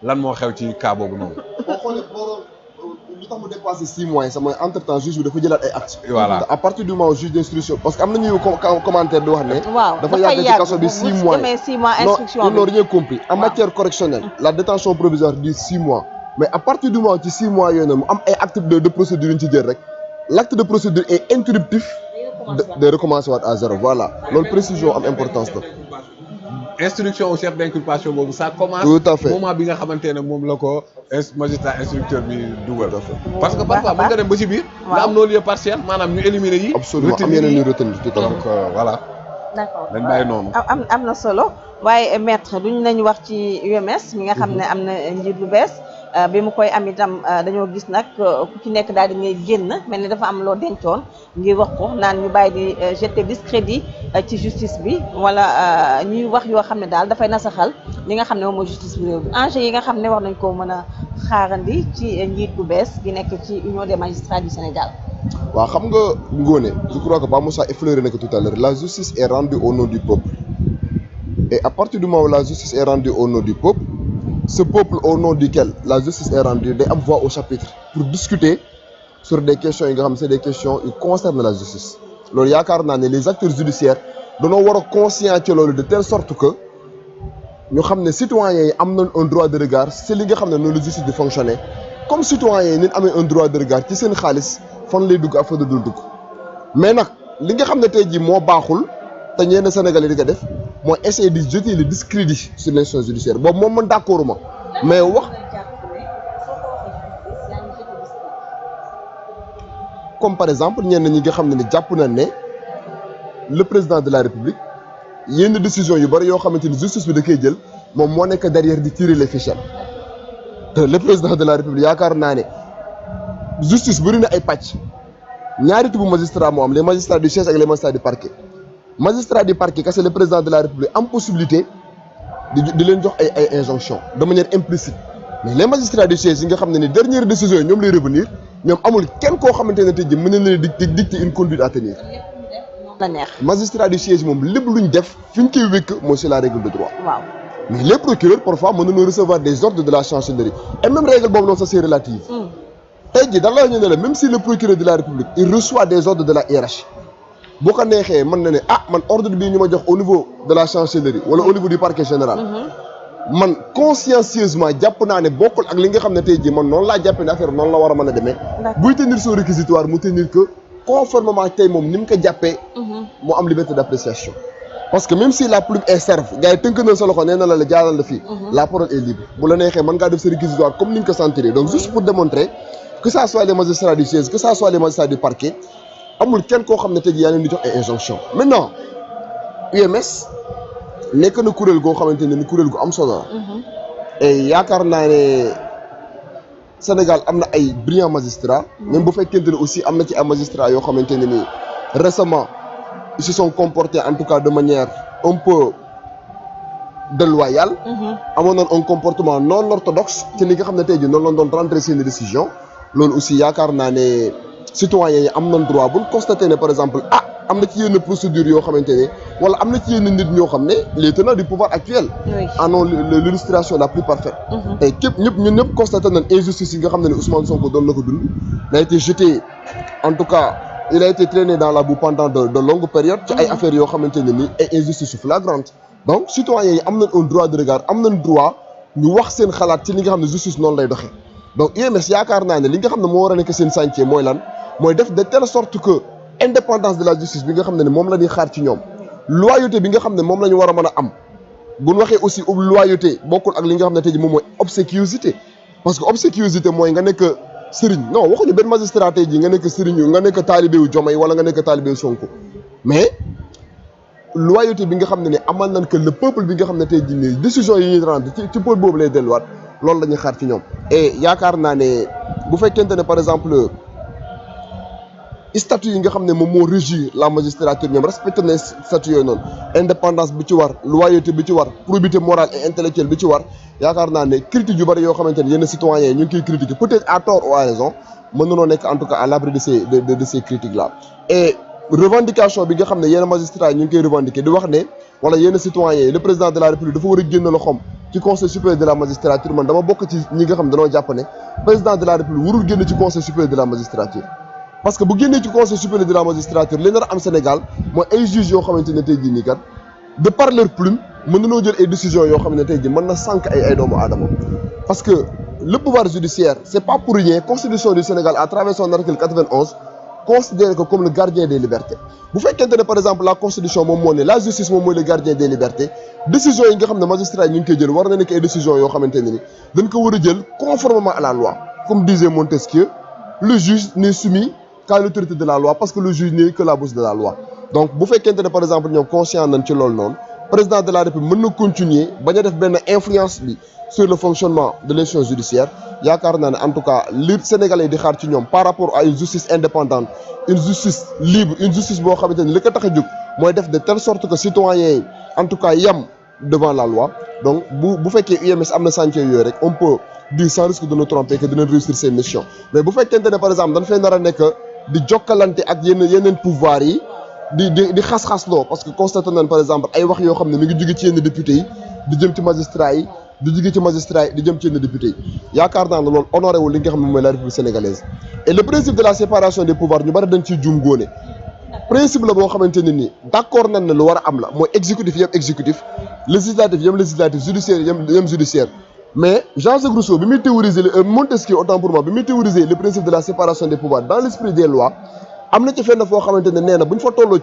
lan moo xew ci cas boobu noonu. boo xoolee li tax mu dépassé 6 mois sax mooy entre temps juge bi dafa jëlaat ay actes. voilà à partir du moment où juge d'instruction parce que am na ñuy commentaire di wax ne. waaw dafa yàgg ci kaso bi 6 mois demee 6 mois non instruction ils n'ont rien compris en matière correctionnelle la détention provisoire dit 6 mois mais à partir du moment ci 6 mois yooyu noonu mu am ay actes de procédure yu ñu ci jël rek l'acte de procédure est interruptif de recommencer waat à zéro voilà loolu précision am importance la. instruction au chef d'inculpation boobu ça commence. tout à fait moment bi nga xamante ne moom la ko magistrat instructeur bi dugal. tout à fait parce que parfois mën nga dem ba ci biir. nga am non-lieu partiel maanaam ñu éliminer yi. absolument am yeneen ñu retenir tout à fait. donc voilà. d'accord dañ bàyyi noonu. am na solo waaye maître duñ lañ wax ci UMS mi nga xam ne am na njiit lu bees bi mu koy am itam dañoo gis nag ku ci nekk daal di ngay génn mel ni dafa am loo dencoon ngir wax ko naan ñu bàyyi di jeter discrédit ci justice bi wala ñuy wax yoo xam ne daal dafay nasaxal li nga xam ne moom mooy justice bi réew bi enjeu yi nga xam ne war nañ koo mën a xaarandi ci njiit bu bees gi nekk ci union des magistrats du Sénégal. waaw xam nga Ngoné je crois que Ba Moussa effleuré na ko tout à l'heure la justice est rendue au nom du peuple et à partir du moment où la justice est rendue au nom du peuple ce peuple au nom duquel la justice est rendue day am voix au chapitre pour discuter sur des questions yi nga xam ne c'est des questions qui concernent la justice loolu yaakaar naa ne les acteurs judiciaires dañoo war a conscient ci loolu de telle sorte que ñu xam ne citoyens yi am nañ un droit de regard c'est li nga xam ne noonu la justice di fonctionner comme citoyens yi ni amee un droit de regard ci seen xaalis fan lay dugg ak fa dul dugg mais nag li nga xam ne tey jii moo baaxul te ñenn Sénégalais di ko def mooy essayer de jeter le discrédit sur l'institution judiciaire boobu moom man d'accord ma mais wax comme par exemple ñenn ñi nga xam ne ni jàpp nañ ne le président de la République yenn décision yu bari yoo xamante ni justice bi da koy jël moom moo nekk derrière di tirer les ficelles te le président de la République yaakaar naa ne justice bëri na ay pàcc ñaari type magistrat moo am les magistrats du siège ak les magistrats du parquet magistrat du parquet que c'est le président de la République am possibilité di leen jox ay injonctions de manière implicite mais les magistrats du siège yi nga xam ne ni dernière décision yi ñoom lay revenir ñoom amul kenn koo xamante ne tey jii mën na leen di dicter une conduite à tenir. la neex magistrat du siège moom lépp luñ def fi ñu koy wékk mooy c'est la règle de droit. waaw mais les procureurs parfois mën nañoo recevoir des ordres de la chancellerie et même règle boobu noonu ça c'est relative. tey jii da la ñu ne la même si le procureur de la République il reçoit des ordres de la hiérarchie boo ko neexee mën na ne ah man ordre bii ñu ma jox au niveau de la chancellerie wala au niveau du parquet général. man consciencieusement jàpp naa ne bokkul ak li nga xam ne tey jii man noonu laa jàppee ne affaire noonu la war a mën a demee. buy tenir son réquisitoire mu tenir que conformément tey moom ni mu ko jàppee. mu am liberté d'appréciation. parce que même si la plume est serve gars yi tënk na sa loxo nee na la jaaral la fii. la parole est libre bu la neexee mën ngaa def sa réquisitoire comme ni nga ko sentir donc juste pour démontrer que ça soit les magistrats du siège que ça soit les magistrats du parquet amul kenn koo xam ne tey jii yaa leen di jox ay injonctions. maintenant UMS nekk na kuréel goo xamante ne ni kuréel gu am solo la. et yaakaar naa ne Sénégal am na ay brillants magistrats. même bu fekkente ne aussi am na ci ay magistrats yoo xamante ne ni récemment ils se sont comportés en tout cas de manière un peu déloyale. amoon nañ un comportement non orthodoxe ci li nga xam ne tey jii noonu la doon rentrer seen décision loolu aussi yaakaar naa ne citoyens yi am nañ droit bu ñu constaté ne par exemple ah am na ci yenn procédures yoo xamante ne wala am na ci yenn nit ñoo xam ne les tenants du pouvoir actuel. en ont l'illustration la plus parfaite. tey képp ñun ñëpp constaté nañ injustice yi nga xam ne Ousmane Sonko doon na ko dund. il a été jeté en tout cas il a été traîné dans la boue pendant de longues périodes. ci ay affaires yoo xamante ne nii ay injustices flagrantes. donc citoyens yi am nañ un droit de regard am nañ droit ñu wax seen xalaat ci li nga xam ne justice noonu lay doxee donc UMS yaakaar naa ne li nga xam ne moo war a nekk seen chantier mooy lan mooy def de telle sorte que indépendance de la justice bi nga xam ne moom la ñuy xaar ci ñoom loyauté bi nga xam ne moom la ñu war a mën a am bu ñu waxee aussi loyauté bokkul ak li nga xam ne tey jii moom mooy obséquiosité parce que obséquiosité mooy nga nekk sëriñ non waxuñu benn magistrat tey jii nga nekk sëriñ nga nekk taalibe wu Diomaye wala nga nekk taalibe wu Sonko mais loyauté bi nga xam ne amal nañ que le peuple bi nga xam ne tey jii nii décision yi ñuy rendre ci peuple boobu lay delluwaat loolu la ñuy xaar ci ñoom. et yaakaar naa ne bu fekkente ne par exemple statut yi nga xam ne moom moo régir la magistrature ñoom respecté na statut yooyu noonu indépendance bi ci war loyauté bi ci war probité morale et intellectuelle bi ci war yaakaar naa ne critique yu bari yoo xamante ne yenn citoyens ñu ngi koy critiquer peut-être à tort ou à raison mën nañoo nekk en tout cas à l'abri de ces critiques là. et revendication bi nga xam ne yenn magistrats yi ñu ngi koy revendiquer di wax ne wala yenn citoyens yi le président de la République dafa war a génn loxoom ci conseil supérieur de la magistrature man dama bokk ci ñi nga xam dañoo jàpp ne président de la république warul génn ci conseil supérieur de la magistrature parce que bu génnee ci conseil supérieur de la magistrature li nar a am Sénégal mooy ay juges yoo xamante ne tey jii nii kat de par leur plume mën nañoo jël ay décisions yoo xam ne tey jii mën na sànq ay doomu aadama parce que le pouvoir judiciaire c'est pas pour rien constitution du Sénégal à travers son article 91 considéré que comme le gardien des libertés bu fekkente ne par exemple la constitution moom moo ne la justice moom mooy le gardien des libertés décisions yi nga xam ne magistrat yi ñu ngi koy jël war na nekk ay décisions yoo xamante ne ni dañ ko war a jël conformément à la loi comme disait Montesquieu le juge n'est soumis qu'à l'autorité de la loi parce que le juge n'est que la bouche de la loi donc bu fekkente ne par exemple ñoom conscient nañ ci loolu noonu président de la république mën na continuer bañ a def benn influence bi sur le fonctionnement de l'institution judiciaire yaakaar naa ne en tout cas li Sénégalais yi di xaar ci ñoom par rapport à une justice indépendante une justice libre une justice boo xamante ni li ko tax a jóg mooy def de telle sorte que citoyens yi en tout cas yam devant la loi donc bu fekkee UMS am na chantier yooyu rek on peut dire sans risque de nous tromper que dina réussir ses missions mais bu fekkente ne par exemple dañ fay nar a nekk di jokkalante ak yeneen pouvoir yi di xas-xasloo parce que constaté nañ par exemple ay wax yoo xam ne mi ngi jóge ci yenn députés yi di jëm ci magistrat yi di jóge ci magistrat yi di jëm ci yenn députés yi yaakaar naa ne loolu honoré wul li nga xam ne mooy la République sénégalaise et le principe de la séparation des pouvoirs ñu bari dañ ciy juum góone principe la boo xamante ne nii d'accord nañ ne lu war a am la mooy exécutif yem exécutif législatif yem législatif judiciaire yem judiciaire mais Jean-Jacques Rousseau bi muy théoriser Montesquieu autant pour moi bi muy théoriser le principe de la séparation des pouvoirs dans l'esprit des lois am na ci fenn foo xamante ne nee na bu ñu fa tolloo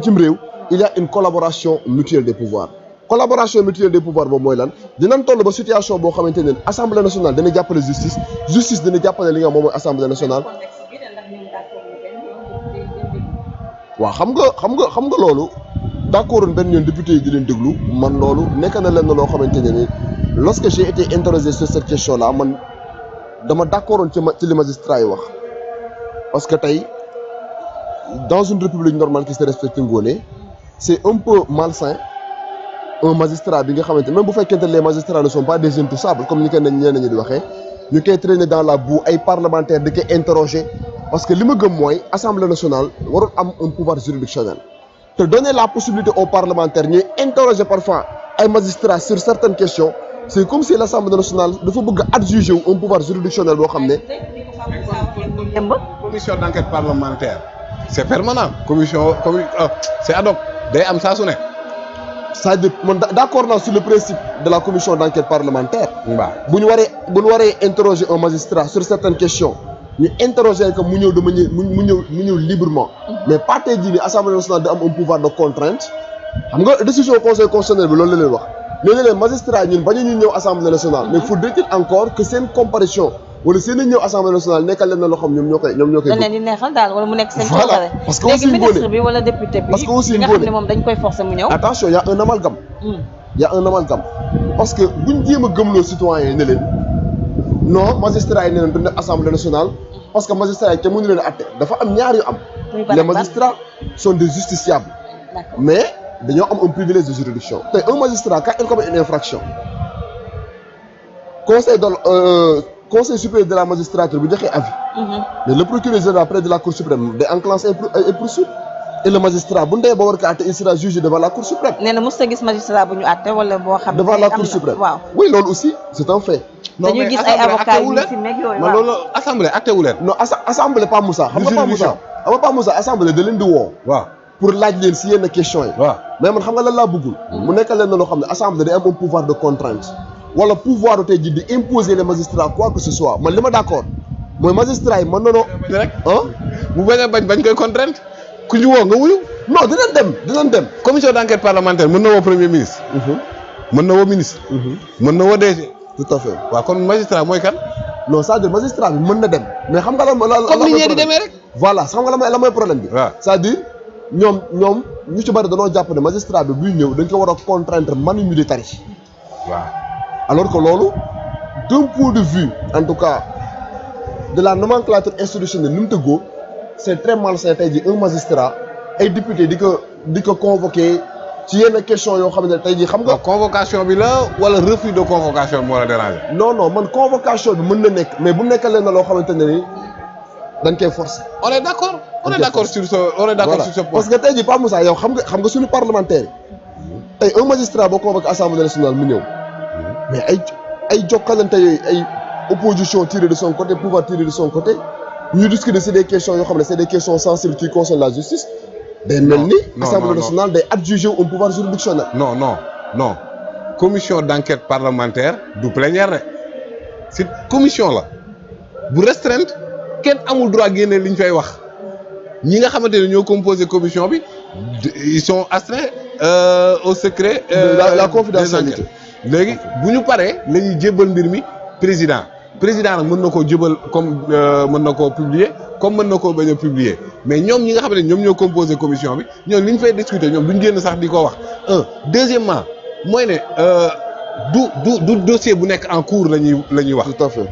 cim réew il y a une collaboration mutuelle des pouvoirs collaboration mutuelle des pouvoirs boobu mooy lan dinañ toll ba situation boo xamante ne assemblée nationale dana jàppale justice dana jàppale li nga moom mooy assemblée nationale. waaw xam nga loolu d'accord benn yoon député yi di leen déglu man loolu nekk na leen loo xamante ne ni lorsque j'ai été interrogé sur cette question là man dama d'accordoon ci li magistrat yi wax. parce que tey dans une république normale qui se respecte ngoone c'est un peu malsain un magistrat bi nga xamante même bu fekkente les magistrats ne sont pas des intouchables comme ni ko ñenn ñi di waxee ñu koy traîner dans la boue ay parlementaires di koy interroger parce que li ma gëm mooy assemblée nationale warul am un pouvoir juridictionnel te donner la possibilité aux parlementaires ñuy interroger parfois ay magistrats sur certaines questions c'est comme si l'assemblée nationale dafa bëgg a adjuger wu un pouvoir juridictionnel boo xam ne. commission d'enquête parlementaire c'est permanent c'est ad hoc day am saa su ne. c'est-à-dire man d'accord naa sur le principe de la commission d'enquête parlementaire. waaw bu ñu waree interroger un magistrat sur certaines questions ñu interroger que mu ñëw de manière mu ñëw librement. mais pas tey jii nii assemblée nationale da am un pouvoir de contrainte xam nga décision conseil constitutionnel bi loolu la leen wax ñoo ne leen magistrat ñun bañu ñu ñëw assemblée nationale mais faudrait-il encore que seen comparution wala seen ñëw assemblée nationale nekkal leen na loo xam ñoom ñoo koy dañ leen di neexal daal wala mu nekk seen voilà parce que aussi léegi ministre bi wala député bi parce que aussi nga xam ne moom dañ koy forcer mu ñëw attention y a un amalgame y a un amalgame parce que buñ jéem a gëmloo citoyens yi ne leen non magistrat yi ne leen du nekk assemblée nationale parce que magistrat yi te mënu leen a atte dafa am ñaar yu am les magistrats sont des justiciables mais dañoo am un privilège de juridiction tey un magistrat quand il commet une infraction conseil supérieur de la magistrature bu joxee avis mais le procureur général près de la cour suprême day enclencher ay poursuites et le magistrat bu ndee ba war ko àtte il sera jugé devant la cour suprême. nee na mos a gis magistrat bu ñu àtte wala boo xam ne devant la cour suprême waaw oui loolu aussi c'est un fait. dañuy gis ay avocats yu fi nekk yooyu man loolu assemblée acté wu leen. non assemblée pas Moussa xam nga pas Moussa assemblée da leen di woo. waaw pour laaj leen si yenn questions yi. waaw mais man xam nga lan laa bëggul. mu nekk leen loo xam ne assemblée day am un pouvoir de contrainte. wala pouvoir tey jii di imposer les magistrats quoi que ce soit man li ma d'accord mooy magistrats yi mën na noo. rek ah bu bañ a bañ koy contrainte ku ñu woo nga wuyu. non dinañ dem. commission d'enquête parlementaire mën na woo premier ministre. mën na woo ministre. mën na woo DG. tout à fait waaw kon magistrat mooy kan. non c'est-à-dire magistrat bi mën na dem. mais xam nga la comme ni ñee di demee rek. voilà xam nga la mooy problème bi. waaw c'est-à-dire ñoom ñu ci bari dañoo jàpp ne magistrat bi buy ñëw dañ ko war a contraindre manu militaire yi. waaw. alors que loolu d'un point de vue en tout cas de la nomenclature institutionnelle ni mu tëggoo c'est très malsain tey jii un magistrat ay député di ko convoquer ci yenn question yoo xam ne tey jii xam nga. convocation bi la wala refus de convocation moo la déranger. non man convocation bi mën na nekk mais bu nekkee leen na loo xamante ne ni dañ koy forcer. on est d'accord sur ce point. parce que tey jii Pape Moussa yow xam nga suñu parlementaire yi tey un magistrat boo convoqué assemblée nationale mu ñëw. mais ay jokkalante yooyu ay opposition tirée de son côté pouvoir tiré de son côté ñu discuter c'est des questions yoo xam ne c'est des questions sensibles qui concernent la justice. day mel ni Assemblée nationale day adjuger un pouvoir juridictionnel. non commission d'enquête parlementaire du plénière rek c'est commission la bu restreinte kenn amul droit génne li ñu fay wax ñi nga xamante ne ñoo composé commission bi ils sont astreints au secret. la confidentialité léegi bu ñu paree la ñuy jébbal mbir mi président nag mën na koo jébal comme mën na koo publier comme mën na koo bañ a publier mais ñoom ñi nga xam ne ñoom ñoo composé commission bi ñoom li ñu fay discuter ñoom duñ génn sax di ko wax deuxièmement mooy ne du dossier bu nekk en cours la ñuy wax. tout à fait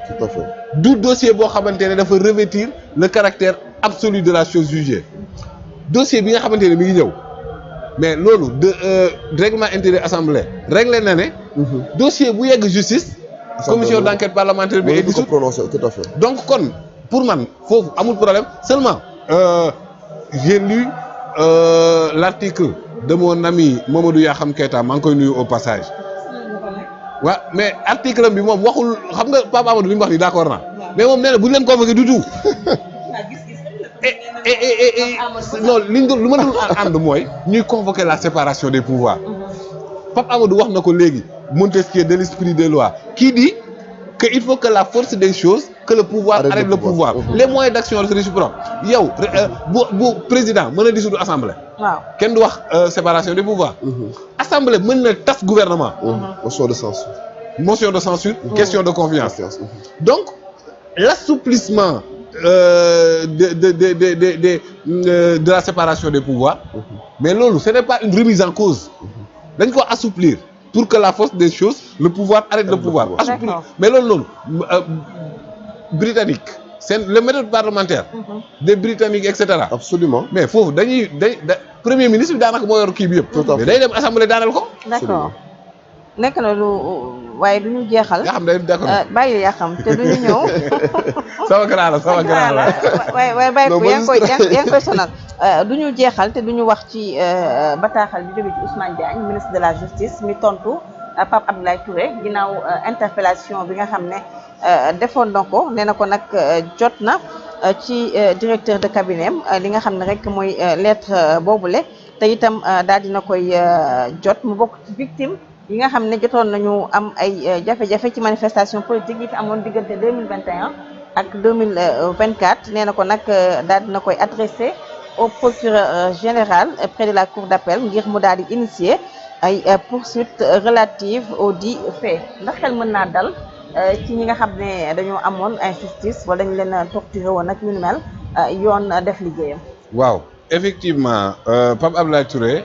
du dossier boo xamante ne dafa revêtir le caractère absolu de la chose jugée dossier bi nga xamante ne mi ngi ñëw mais loolu règlement intérieur assemblée réglé na ne. dossier bu yegg justice. commission d'enquête parlementaire bi est dissoute. Tout à fait. Donc kon pour man foofu amul problème seulement j'ai lu l'article de mon ami Mamadou Yakham Keita maa ngi koy nuyu au passage waaw mais article bi moom waxul xam nga Pape Amadou li mu wax ni d'accord naa mais moom nee na bu ñu leen convoqué du tout non liñ doon lu ma dul ànd mooy ñuy convoquer la séparation des pouvoirs Pape Amadou wax na ko léegi Montesquieu de l'esprit des lois qui dit que il faut que la force des choses que le pouvoir arrête le pouvoir. Les moyens d'action réciproques yow bu président mën na dissoudre assemblée. waaw kenn du wax séparation des pouvoirs. assemblée mën na tas gouvernement. motion de censure. question de confiance. Donc l'assouplissement de la séparation des pouvoirs. mais loolu ce n'est pas une remise en cause. dañ ko assouplir. pour que la force des choses le pouvoir arrête le pouvoir. mais loolu britannique c'est le méthode parlementaire. des britanniques et cetera. absolument mais foofu premier ministre bi daanaka moo yor kii bi yëpp. mais day dem assemblée daaneel ko. d'accord nekk na lu waaye du ñu jeexal. yaa xam ne d'accord bàyyi yaa xam te du ñu ñëw. sama grand la waaye bàyyi ko yaa ngi koy sonal. du ñu jeexal te du ñu wax ci bataaxal bi jóge ci Ousmane Diagne ministre de la justice mi tontu Pape Abdoulaye Touré ginnaaw interpellation bi nga xam ne defoon na ko nee na ko nag jot na ci directeur de cabinet li nga xam ne rek mooy lettre boobule te itam daal dina koy jot mu bokk ci victime yi nga xam ne jotoon nañu am ay jafe-jafe ci manifestation politique yi fi amoon diggante 2021 ak 2024 nee na ko nag daal dina koy adressé au procureur général près de la cour d'appel ngir mu daal di initier ay poursuites relatives aux dits faits ndax xel mën naa dal ci ñi nga xam ne dañoo amoon injustice wala dañ leen torturé woon ak yu ni mel yoon def liggéeyam. waaw effectivement Pape Abdoulaye Touré.